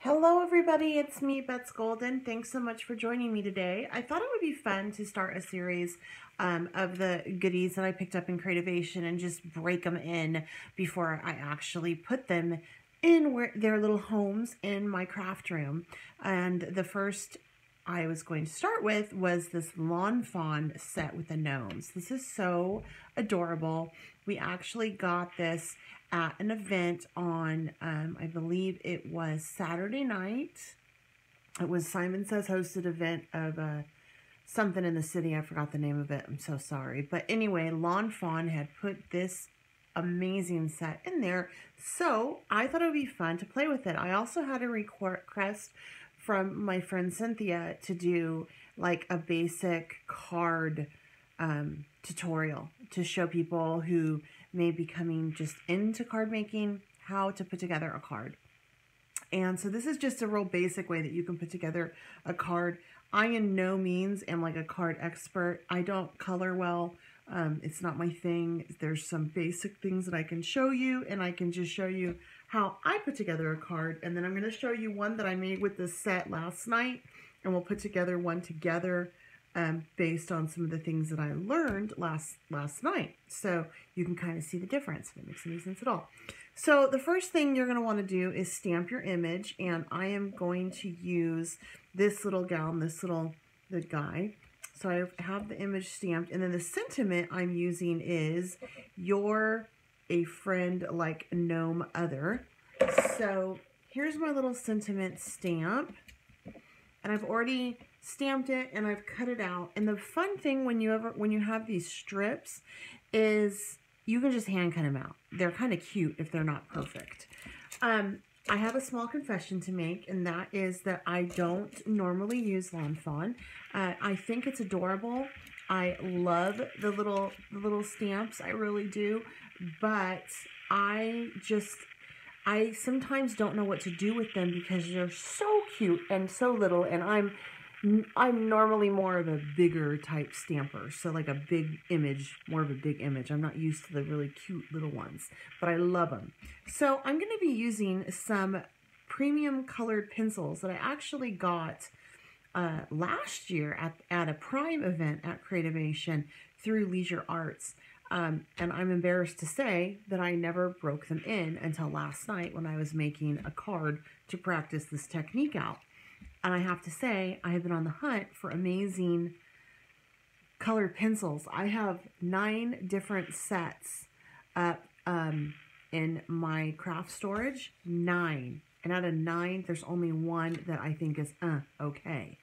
Hello everybody, it's me, Bets Golden. Thanks so much for joining me today. I thought it would be fun to start a series of the goodies that I picked up in Creativation and just break them in before I actually put them in their little homes in my craft room. And the first I was going to start with was this Lawn Fawn set with the gnomes. This is so adorable. We actually got this at an event on, I believe it was Saturday night. It was Simon Says hosted event of something in the city. I forgot the name of it. I'm so sorry. But anyway, Lawn Fawn had put this amazing set in there. So I thought it would be fun to play with it. I also had a request from my friend Cynthia to do like a basic card tutorial to show people who may be coming just into card making how to put together a card. And so this is just a real basic way that you can put together a card. I in no means am like a card expert. I don't color well. It's not my thing. There's some basic things that I can show you, and I can just show you how I put together a card. And then I'm going to show you one that I made with this set last night, and we'll put together one together based on some of the things that I learned last night. So you can kind of see the difference, if it makes any sense at all. So the first thing you're going to want to do is stamp your image, and I am going to use this little gal, the guy. So I have the image stamped, and then the sentiment I'm using is, "You're a friend like gnome other." So here's my little sentiment stamp, and I've already stamped it and I've cut it out. And the fun thing when you have these strips is you can just hand cut them out. They're kind of cute if they're not perfect. I have a small confession to make, and that is that I don't normally use Lawn Fawn. I think it's adorable. I love the little stamps, I really do. But I sometimes don't know what to do with them because they're so cute and so little, and I'm normally more of a bigger type stamper, so like a big image, more of a big image. I'm not used to the really cute little ones, but I love them. So I'm going to be using some premium colored pencils that I actually got last year at a Prime event at Creativation through Leisure Arts. And I'm embarrassed to say that I never broke them in until last night when I was making a card to practice this technique out. And I have to say, I have been on the hunt for amazing colored pencils. I have 9 different sets up in my craft storage. 9. And out of 9, there's only one that I think is okay.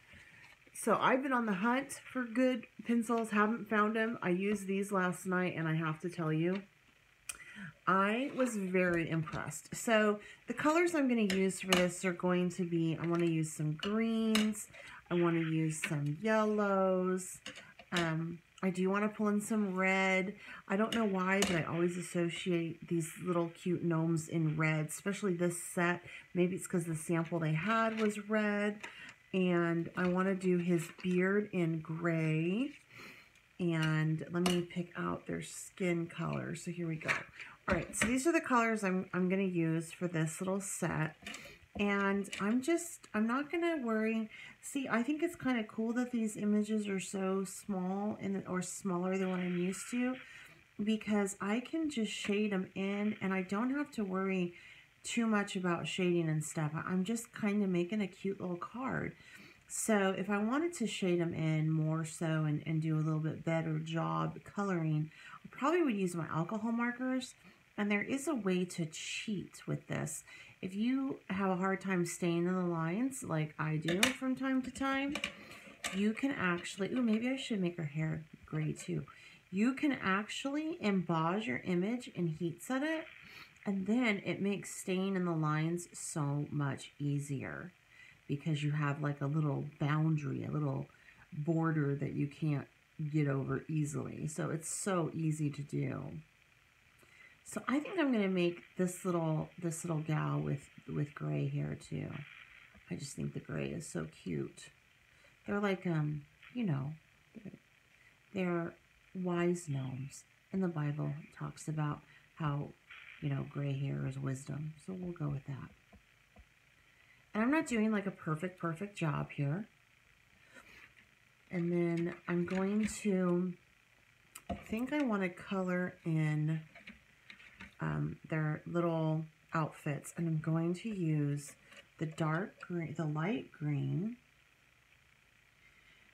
So I've been on the hunt for good pencils, haven't found them. I used these last night, and I have to tell you, I was very impressed. So the colors I'm going to use for this are going to be, I want to use some greens, I want to use some yellows, I do want to pull in some red. I don't know why, but I always associate these little cute gnomes in red, especially this set. Maybe it's because the sample they had was red. And I want to do his beard in gray. And let me pick out their skin color. So here we go. All right, so these are the colors I'm going to use for this little set. And I'm not going to worry. See, I think it's kind of cool that these images are so small or smaller than what I'm used to, because I can just shade them in and I don't have to worry too much about shading and stuff. I'm just kind of making a cute little card. So if I wanted to shade them in more so and do a little bit better job coloring, I probably would use my alcohol markers. And there is a way to cheat with this. If you have a hard time staying in the lines, like I do from time to time, you can actually, ooh, maybe I should make her hair gray too. You can actually emboss your image and heat set it, and then it makes staying in the lines so much easier because you have like a little boundary, a little border that you can't get over easily. So it's so easy to do. So I think I'm going to make this little gal with gray hair too. I just think the gray is so cute. They're like, you know, they're wise gnomes. In the Bible, it talks about how, you know, gray hair is wisdom. So we'll go with that. And I'm not doing like a perfect job here. And then I'm going to, I think I want to color in their little outfits. And I'm going to use the dark green, the light green.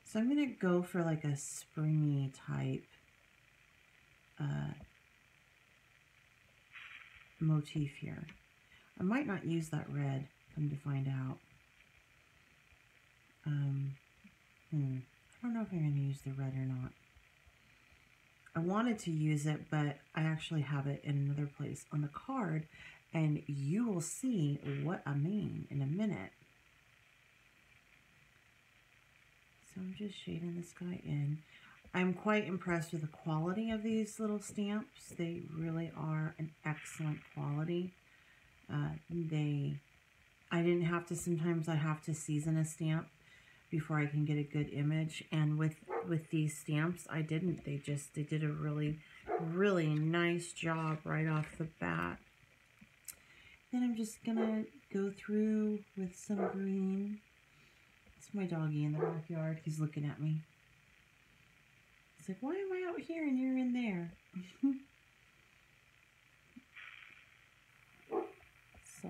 So I'm going to go for like a springy type motif here. I might not use that red, come to find out. I don't know if I'm going to use the red or not. I wanted to use it, but I actually have it in another place on the card, and you will see what I mean in a minute. So I'm just shading this guy in. I'm quite impressed with the quality of these little stamps. They really are an excellent quality. I didn't have to, sometimes I have to season a stamp before I can get a good image, and with these stamps I didn't. They did a really nice job right off the bat. Then I'm just gonna go through with some green. It's my doggy in the backyard. He's looking at me. He's like, why am I out here and you're in there? So,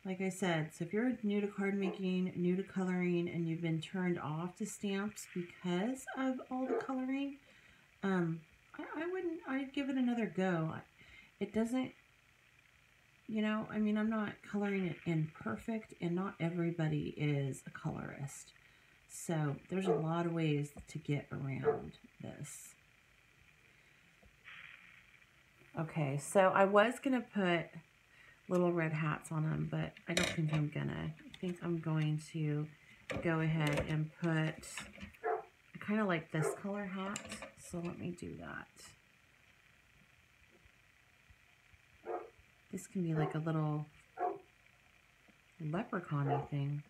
like I said, so if you're new to card making, new to coloring, and you've been turned off to stamps because of all the coloring, I'd give it another go. It doesn't, you know, I mean, I'm not coloring it in perfect, and not everybody is a colorist. So there's a lot of ways to get around this. Okay, so I was going to put little red hats on them, but I don't think I'm gonna. I think I'm going to go ahead and put, I kind of like this color hat, so let me do that. This can be like a little leprechaun-y thing.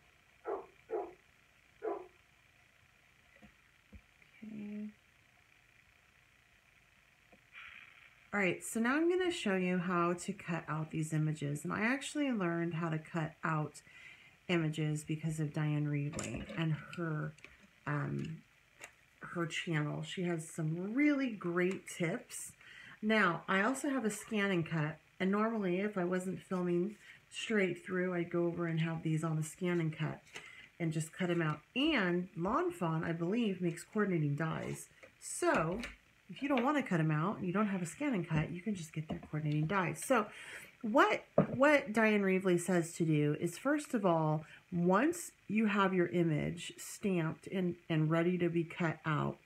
Okay. All right, so now I'm going to show you how to cut out these images. And I actually learned how to cut out images because of Diane Reedley and her channel. She has some really great tips. Now, I also have a scan and cut. And normally, if I wasn't filming straight through, I'd go over and have these on the scan and cut and just cut them out. And Lawn Fawn, I believe, makes coordinating dies. So if you don't want to cut them out and you don't have a scan and cut, you can just get their coordinating dies. So what Diane Reevely says to do is, first of all, once you have your image stamped and ready to be cut out,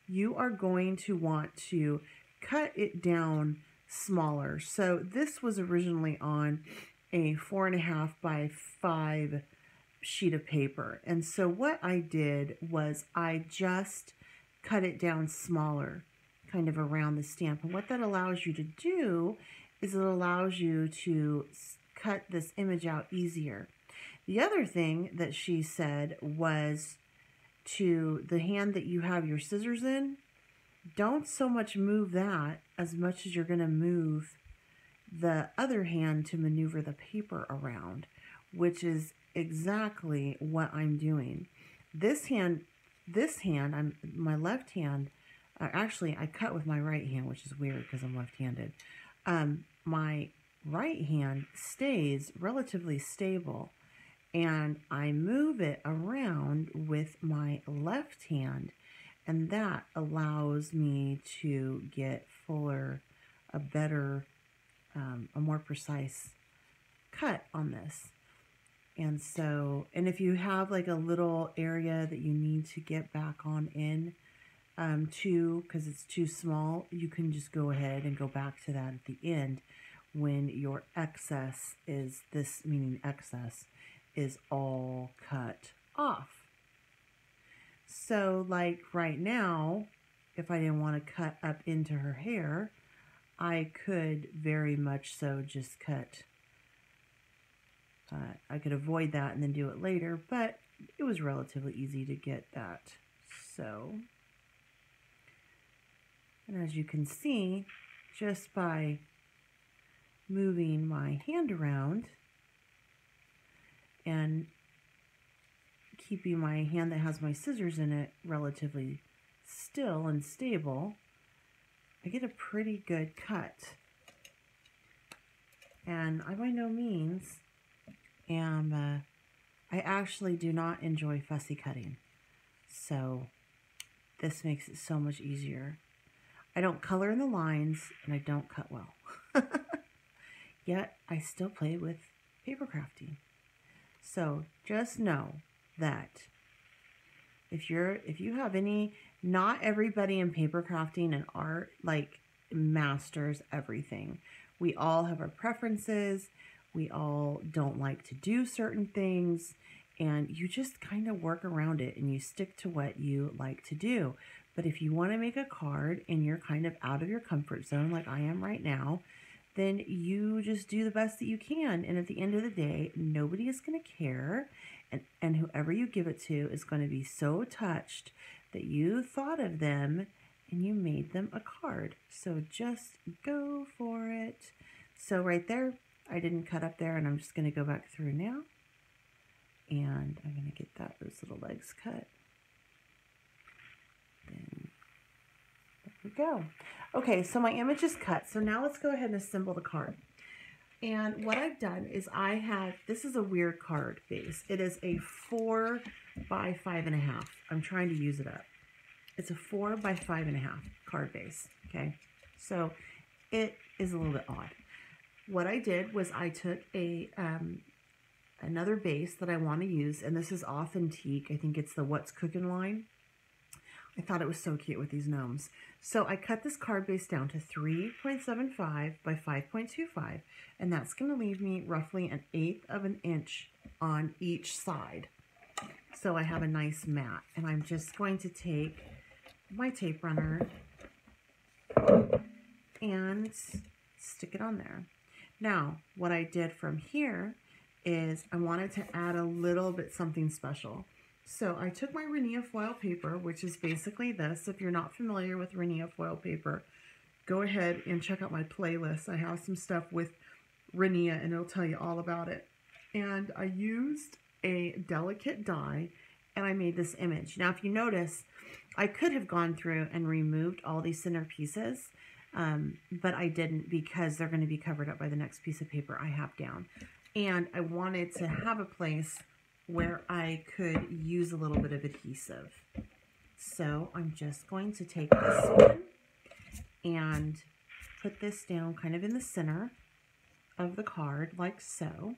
you are going to want to cut it down smaller. So this was originally on a 4.5 by 5 sheet of paper. And so what I did was I just cut it down smaller, kind of around the stamp. And what that allows you to do is it allows you to cut this image out easier. The other thing that she said was, to the hand that you have your scissors in, don't so much move that as much as you're going to move the other hand to maneuver the paper around, which is exactly what I'm doing. This hand, my left hand, actually I cut with my right hand, which is weird because I'm left-handed. My right hand stays relatively stable, and I move it around with my left hand, and that allows me to get fuller, a better, a more precise cut on this. And so, and if you have like a little area that you need to get back on in to, because it's too small, you can just go ahead and go back to that at the end when your excess is, this meaning excess, is all cut off. So like right now, if I didn't want to cut up into her hair, I could very much so just cut. I could avoid that and then do it later, but it was relatively easy to get that. So, and as you can see, just by moving my hand around and keeping my hand that has my scissors in it relatively still and stable, I get a pretty good cut. And I by no means am, I actually do not enjoy fussy cutting. So this makes it so much easier. I don't color in the lines and I don't cut well. Yet I still play with paper crafting. So just know that if you have any, not everybody in paper crafting and art like masters everything. We all have our preferences. We all don't like to do certain things, and you just kind of work around it and you stick to what you like to do. But if you want to make a card and you're kind of out of your comfort zone like I am right now, then you just do the best that you can. And at the end of the day, nobody is going to care. And whoever you give it to is going to be so touched that you thought of them and you made them a card. So just go for it. So right there, I didn't cut up there, and I'm just going to go back through now. And I'm going to get those little legs cut. Then there we go. Okay, so my image is cut. So now let's go ahead and assemble the card. And what I've done is this is a weird card base. It is a 4 by 5.5. I'm trying to use it up. It's a 4 by 5.5 card base, okay? So it is a little bit odd. What I did was I took another base that I want to use, and this is Authentique. I think it's the What's Cooking line. I thought it was so cute with these gnomes. So I cut this card base down to 3.75 by 5.25, and that's going to leave me roughly 1/8 of an inch on each side. So I have a nice mat, and I'm just going to take my tape runner and stick it on there. Now, what I did from here is I wanted to add a little bit something special. So I took my Renia foil paper, which is basically this. If you're not familiar with Renia foil paper, go ahead and check out my playlist. I have some stuff with Renia and it'll tell you all about it. And I used a delicate die and I made this image. Now, if you notice, I could have gone through and removed all these center pieces, but I didn't because they're going to be covered up by the next piece of paper I have down. And I wanted to have a place where I could use a little bit of adhesive. So I'm just going to take this one and put this down kind of in the center of the card like so.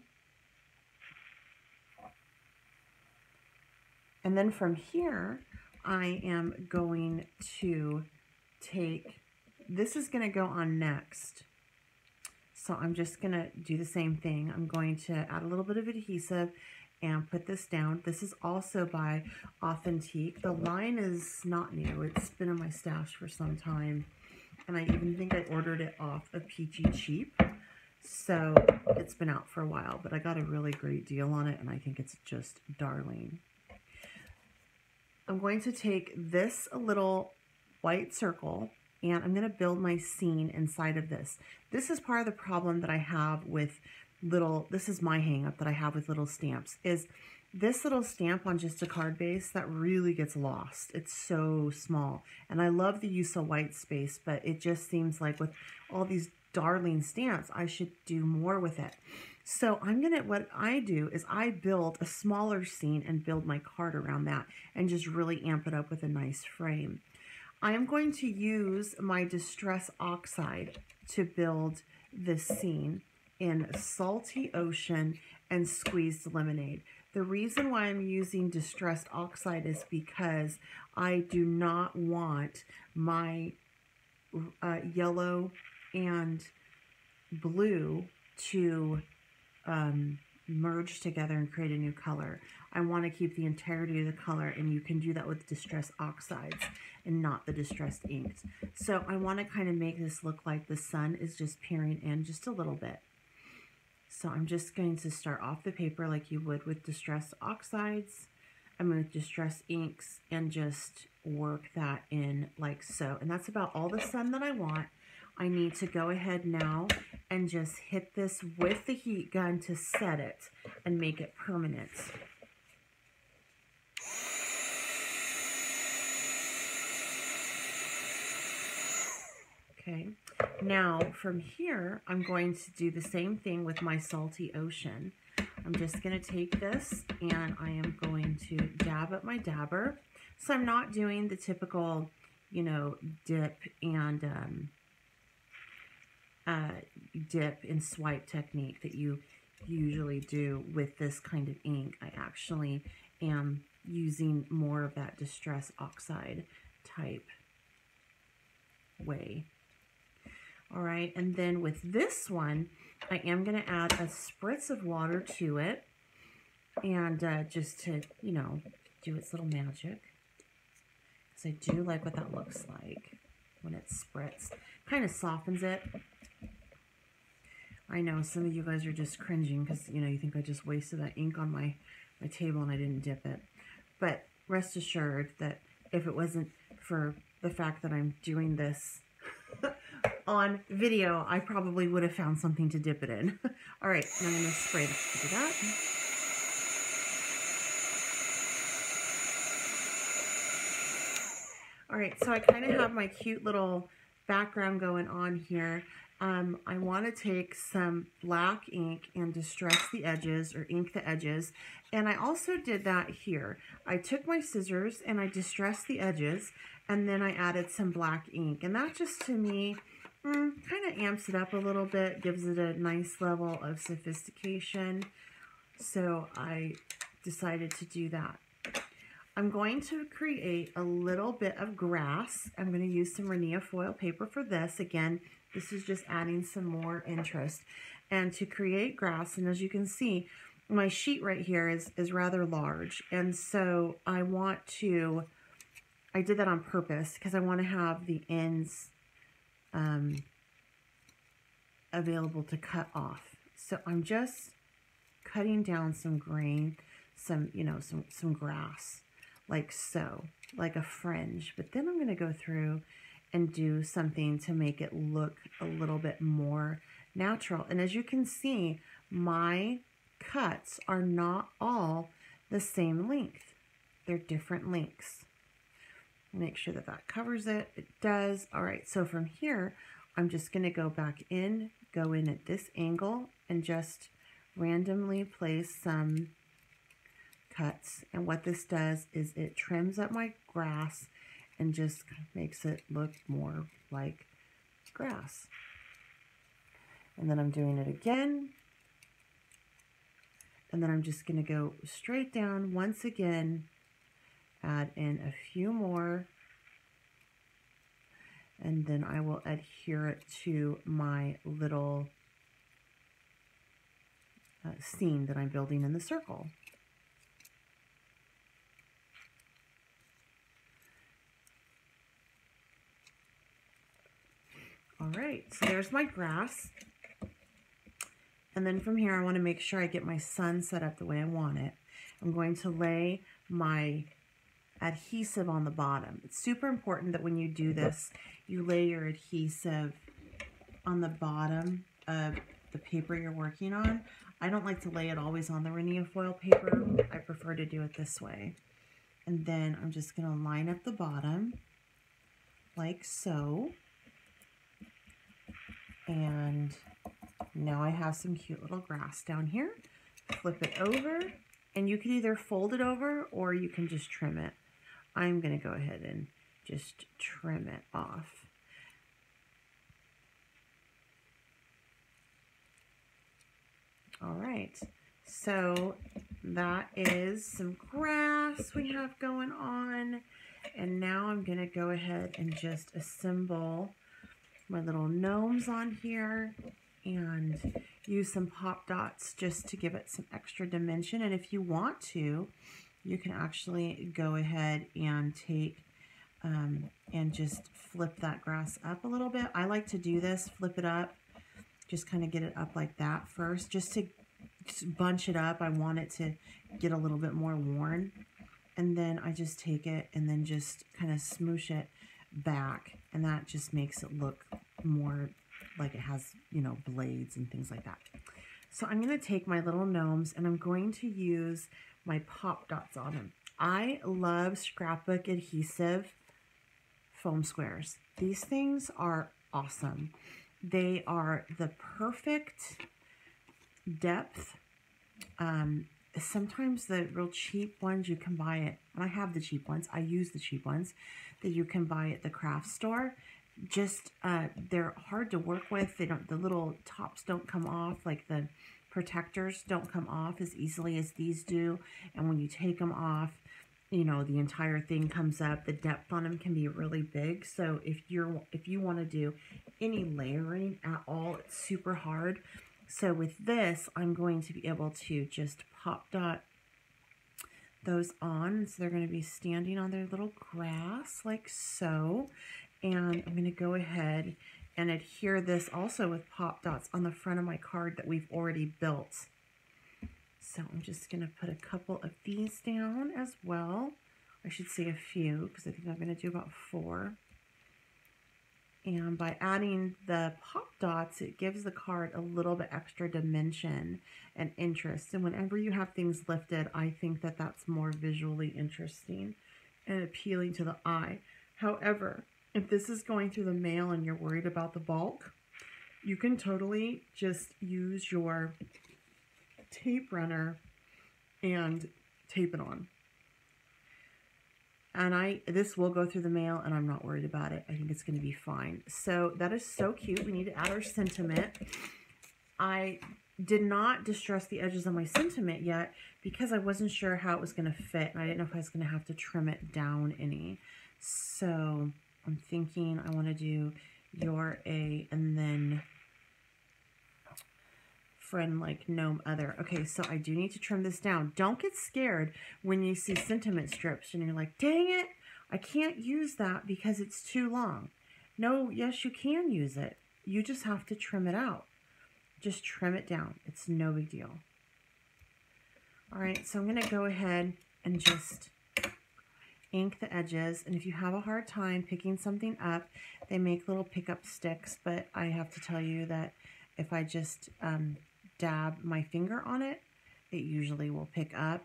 And then from here, I am going to take, this is going to go on next. So I'm just going to do the same thing. I'm going to add a little bit of adhesive and put this down. This is also by Authentique. The line is not new. It's been in my stash for some time. And I even think I ordered it off of Peachy Cheap. So it's been out for a while, but I got a really great deal on it and I think it's just darling. I'm going to take this little white circle and I'm going to build my scene inside of this. This is part of the problem that I have with this is my hang up that I have with little stamps, is this little stamp on just a card base that really gets lost. It's so small. And I love the use of white space, but it just seems like with all these darling stamps, I should do more with it. So what I do is I build a smaller scene and build my card around that and just really amp it up with a nice frame. I am going to use my Distress Oxide to build this scene in Salty Ocean and Squeezed Lemonade. The reason why I'm using Distressed Oxide is because I do not want my yellow and blue to merge together and create a new color. I want to keep the entirety of the color, and you can do that with Distressed Oxides and not the distressed inks. So I want to kind of make this look like the sun is just peering in just a little bit. So I'm just going to start off the paper like you would with Distressed Oxides. I'm going to Distressed Inks and just work that in like so. And that's about all the sun that I want. I need to go ahead now and just hit this with the heat gun to set it and make it permanent. Okay, now from here, I'm going to do the same thing with my salty ocean. I'm just going to take this and I am going to dab up my dabber. So I'm not doing the typical, you know, dip and swipe technique that you usually do with this kind of ink. I actually am using more of that distress oxide type way. All right, and then with this one, I am going to add a spritz of water to it, and just to, you know, do its little magic. Because I do like what that looks like when it's spritzed. Kind of softens it. I know some of you guys are just cringing because, you know, you think I just wasted that ink on my table and I didn't dip it. But rest assured that if it wasn't for the fact that I'm doing this on video, I probably would have found something to dip it in. All right, now I'm going to spray that. All right, so I kind of have my cute little background going on here. I want to take some black ink and distress the edges or ink the edges. And I also did that here. I took my scissors and I distressed the edges, and then I added some black ink. And that just, to me, kind of amps it up a little bit, gives it a nice level of sophistication. So I decided to do that. I'm going to create a little bit of grass. I'm going to use some Renia foil paper for this. Again, this is just adding some more interest. And to create grass, and as you can see, my sheet right here is rather large. And so I did that on purpose because I want to have the ends available to cut off. So I'm just cutting down some grain, some grass, like so, like a fringe. But then I'm going to go through and do something to make it look a little bit more natural. And as you can see, my cuts are not all the same length. They're different lengths. Make sure that that covers it. It does. All right, so from here, I'm just going to go back in, go in at this angle, and just randomly place some cuts. And what this does is it trims up my grass and just makes it look more like grass. And then I'm doing it again. And then I'm just going to go straight down once again, add in a few more, and then I will adhere it to my little scene that I'm building in the circle. All right, so there's my grass. And then from here, I want to make sure I get my sun set up the way I want it. I'm going to lay my adhesive on the bottom. It's super important that when you do this, you lay your adhesive on the bottom of the paper you're working on. I don't like to lay it always on the Renia foil paper. I prefer to do it this way. And then I'm just going to line up the bottom like so. And now I have some cute little grass down here. Flip it over, and you can either fold it over or you can just trim it. I'm going to go ahead and just trim it off. All right, so that is some grass we have going on. And now I'm going to go ahead and just assemble my little gnomes on here and use some pop dots just to give it some extra dimension. And if you want to, you can actually go ahead and take and just flip that grass up a little bit. I like to do this, flip it up, just kind of get it up like that first, just to bunch it up. I want it to get a little bit more worn. And then I just take it and then just kind of smoosh it back, and that just makes it look more like it has, you know, blades and things like that. So I'm going to take my little gnomes and I'm going to use my pop dots on them. I love scrapbook adhesive foam squares. These things are awesome. They are the perfect depth. Sometimes the real cheap ones you can buy it, and I have the cheap ones, I use the cheap ones that you can buy at the craft store. Just they're hard to work with. They don't, the little tops don't come off, like the protectors don't come off as easily as these do. And when you take them off, you know, the entire thing comes up. The depth on them can be really big. So if you want to do any layering at all, it's super hard. So with this, I'm going to be able to just pop dot those on. So they're going to be standing on their little grass like so. And I'm going to go ahead and adhere this also with pop dots on the front of my card that we've already built. So I'm just going to put a couple of these down as well. I should say a few, because I think I'm going to do about 4. And by adding the pop dots, it gives the card a little bit extra dimension and interest. And whenever you have things lifted, I think that that's more visually interesting and appealing to the eye. However, if this is going through the mail and you're worried about the bulk, you can totally just use your tape runner and tape it on. And this will go through the mail and I'm not worried about it. I think it's going to be fine. So that is so cute. We need to add our sentiment. I did not distress the edges of my sentiment yet because I wasn't sure how it was going to fit. And I didn't know if I was going to have to trim it down any. So I'm thinking I want to do you're a, and then friend like gnome other. Okay, so I do need to trim this down. Don't get scared when you see sentiment strips and you're like, dang it, I can't use that because it's too long. No, yes, you can use it. You just have to trim it out. Just trim it down. It's no big deal. All right, so I'm going to go ahead and just ink the edges. And if you have a hard time picking something up, they make little pickup sticks, but I have to tell you that if I just dab my finger on it, it usually will pick up.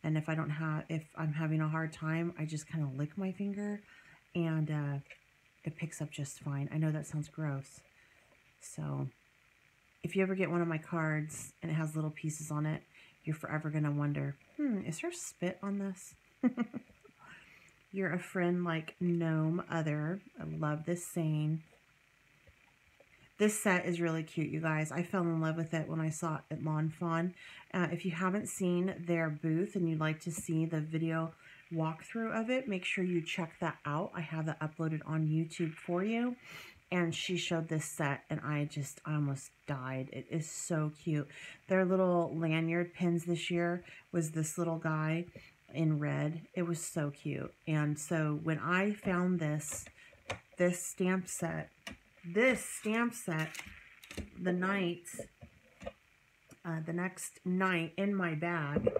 And if I'm having a hard time, I just kind of lick my finger and it picks up just fine. I know that sounds gross. So if you ever get one of my cards and it has little pieces on it, you're forever going to wonder, is there spit on this? You're a friend like gnome other. I love this saying. This set is really cute, you guys. I fell in love with it when I saw it at Lawn Fawn. If you haven't seen their booth and you'd like to see the video walkthrough of it, make sure you check that out. I have that uploaded on YouTube for you. And she showed this set and I almost died. It is so cute. Their little lanyard pins this year was this little guy in red. It was so cute. And so when I found this stamp set, the next night in my bag,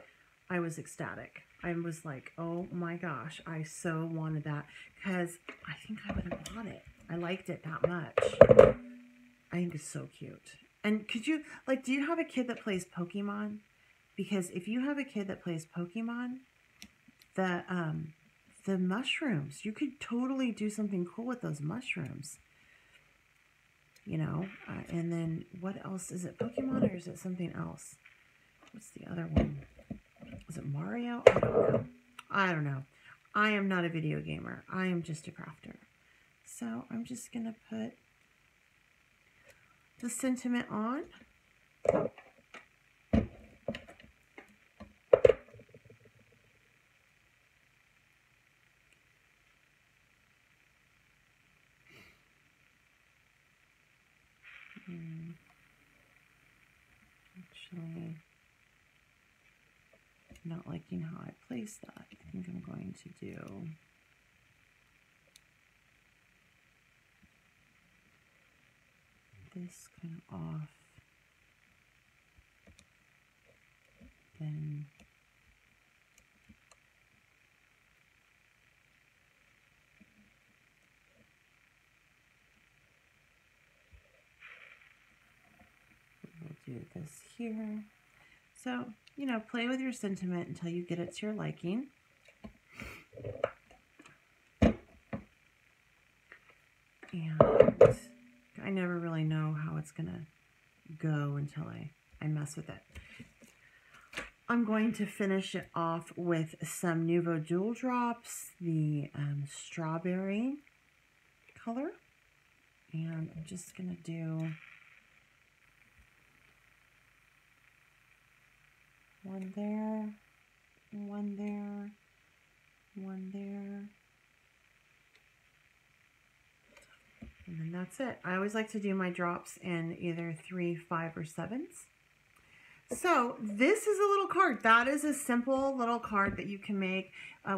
I was ecstatic. I was like, oh my gosh, I so wanted that because I think I would have bought it. I liked it that much. I think it's so cute. And could you, like, do you have a kid that plays Pokemon? Because if you have a kid that plays Pokemon, the mushrooms, you could totally do something cool with those mushrooms. You know, and then what else? Is it Pokemon or is it something else? What's the other one? Is it Mario? I don't know. I don't know. I am not a video gamer. I am just a crafter. So I'm just going to put the sentiment on. Actually, not liking how I placed that. I think I'm going to do this kind of off, then do this here. So, you know, play with your sentiment until you get it to your liking. And I never really know how it's going to go until I mess with it. I'm going to finish it off with some Nuvo Dual Drops, the strawberry color. And I'm just going to do one there, one there, one there. And then that's it. I always like to do my drops in either 3, 5, or 7s. So this is a little card. That is a simple little card that you can make.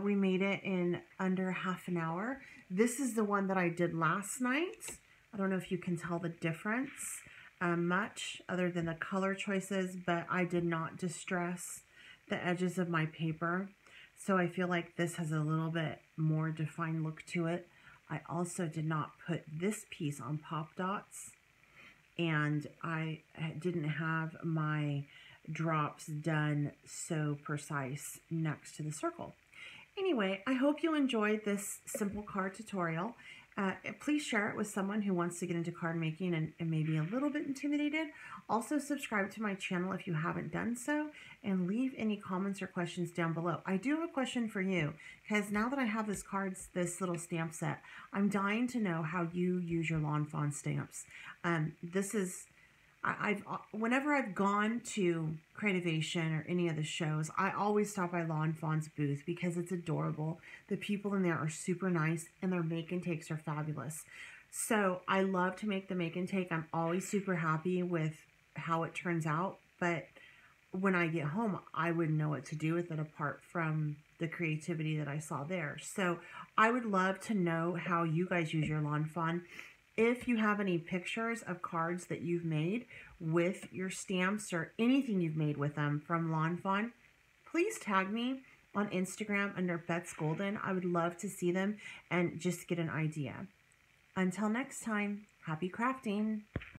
We made it in under half an hour. This is the one that I did last night. I don't know if you can tell the difference much other than the color choices, but I did not distress the edges of my paper. So I feel like this has a little bit more defined look to it. I also did not put this piece on pop dots, and I didn't have my drops done so precise next to the circle. Anyway, I hope you enjoyed this simple card tutorial. Please share it with someone who wants to get into card making and maybe a little bit intimidated. Also, subscribe to my channel if you haven't done so, and leave any comments or questions down below. I do have a question for you, because now that I have this little stamp set, I'm dying to know how you use your Lawn Fawn stamps. Whenever I've gone to Creativation or any of the shows, I always stop by Lawn Fawn's booth because it's adorable. The people in there are super nice, and their make and takes are fabulous. So I love to make the make and take. I'm always super happy with how it turns out, but when I get home, I wouldn't know what to do with it apart from the creativity that I saw there. So I would love to know how you guys use your Lawn Fawn. If you have any pictures of cards that you've made with your stamps or anything you've made with them from Lawn Fawn, please tag me on Instagram under Bets Golden. I would love to see them and just get an idea. Until next time, happy crafting.